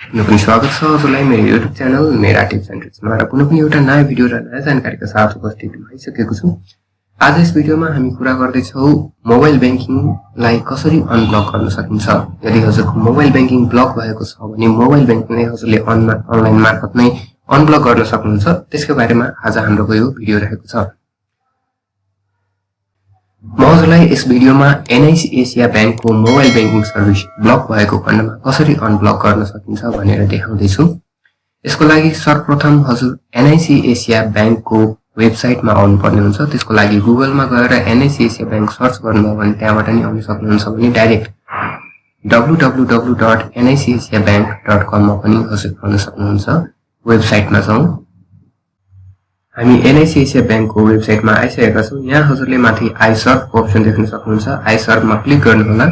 पुनः स्वागत छ हजुरलाई मेरो YouTube च्यानल मेरा टिप्स एन्ड ट्रिक्समा र पुनः पनि एउटा नयाँ भिडियो र नयाँ जानकारीका साथ उपस्थित भइसकेको छु। आज यस भिडियोमा हामी कुरा गर्दै छौं मोबाइल बैंकिङलाई कसरी अनब्लक गर्न सकिन्छ। यदि हजुरको मोबाइल बैंकिङ ब्लक भएको छ भने मोबाइल बैंकिङलाई हजुरले अनलाइन मार्फत नै अनब्लक गर्न सक्नुहुन्छ। त्यसको बारेमा आज हाम्रो यो भिडियो रहेको छ। म हजुरलाई यस भिडियोमा एनआईसी एसिया बैंकको मोबाइल बैंकिङ सर्भिस ब्लक भएको खण्डमा कसरी अनब्लक गर्न सकिन्छ भनेर देखाउँदै छु। यसको लागि सर्वप्रथम हजुर एनआईसी एसिया बैंकको वेबसाइटमा आउनुपर्ने हुन्छ। त्यसको लागि गुगलमा गएर एनआईसी एसिया बैंक सर्च गर्नुभयो भने त्यहाँबाट नि आउन सक्नुहुन्छ भने डाइरेक्ट www.nicasiabank.com मा पनि हजुर आउन सक्नुहुन्छ। वेबसाइटमा जाउँ। हामी एनआईसी एसिया बैंकको वेबसाइटमा आइसकेका छौं। यहाँ हजुरले माथि आई सर्चको अप्सन देख्न सक्नुहुन्छ। आई सर्चमा क्लिक गर्नुहोला।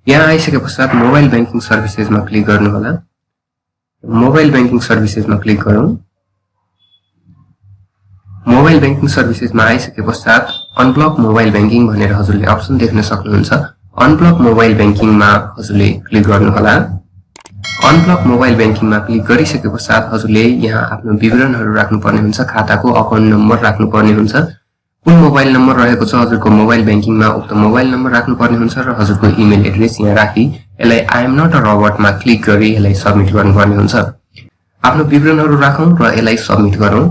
यहाँ आइसके पश्चात मोबाइल बैंकिङ सर्भिसेजमा क्लिक गर्नुहोला। मोबाइल बैंकिङ सर्भिसेजमा क्लिक गरौँ। मोबाइल बैंकिङ सर्भिसेजमा आइसके पश्चात अनब्लक मोबाइल बैंकिङ भनेर हजुरले अप्सन देख्न सक्नुहुन्छ। अनब्लक मोबाइल बैंकिङमा हजुरले क्लिक गर्नुहोला। अनब्लक मोबाइल बैंकिङमा क्लिक गरिसके पश्चात हजुरले यहाँ आफ्नो विवरणहरू राख्नुपर्ने हुन्छ। खाताको अकाउन्ट नम्बर राख्नुपर्ने हुन्छ। कुन मोबाइल नम्बर रहेको छ हजुरको मोबाइल बैंकिङमा उक्त मोबाइल नम्बर राख्नुपर्ने हुन्छ र हजुरको इमेल एड्रेस यहाँ राखी यसलाई आई एम नट अ रोबोटमा क्लिक गरी यसलाई सबमिट गर्नुपर्ने हुन्छ। आफ्नो विवरणहरू राखौं र यसलाई सबमिट गरौं।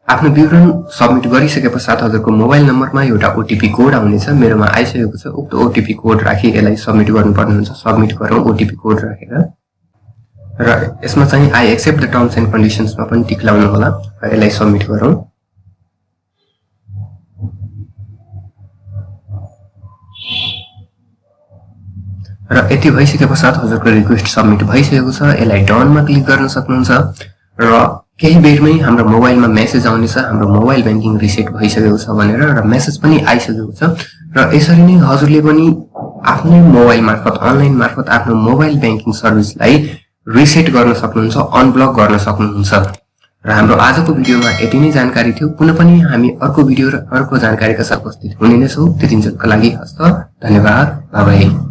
आफ्नो विवरण सबमिट गरिसके पश्चात हजुरको मोबाइल नम्बरमा एउटा ओटीपी कोड आउनेछ। मेरोमा आइसकेको छ। उक्त ओटीपी कोड राखी यसलाई सबमिट गर्नुपर्ने हुन्छ। सबमिट गरौं ओटीपी कोड राखेर र यसमा चाहिँ I accept the terms and कन्डिसन्समा पनि टिक लाउनु होला र यसलाई सबमिट गरौं। र यति भइसके पश्चात हजुरको रिक्वेस्ट सबमिट भइसकेको छ। यसलाई डनमा क्लिक गर्न सक्नुहुन्छ र केही बेरमै हाम्रो मोबाइलमा मेसेज आउनेछ हाम्रो मोबाइल बैंकिङ रिसेट भइसकेको छ भनेर र मेसेज पनि आइसकेको छ। र यसरी नै हजुरले पनि आफ्नै मोबाइल मार्फत अनलाइन मार्फत आफ्नो मोबाइल बैंकिङ सर्भिसलाई रिसेट गर्न सक्नुहुन्छ, अनब्लक गर्न सक्नुहुन्छ। र हाम्रो आजको भिडियोमा यति नै जानकारी थियो। पुनः पनि हामी अर्को भिडियो र अर्को जानकारीका साथ उपस्थित हुने नै छौं। त्यतिन्जेलका लागि हस्त धन्यवाद। Bye bye.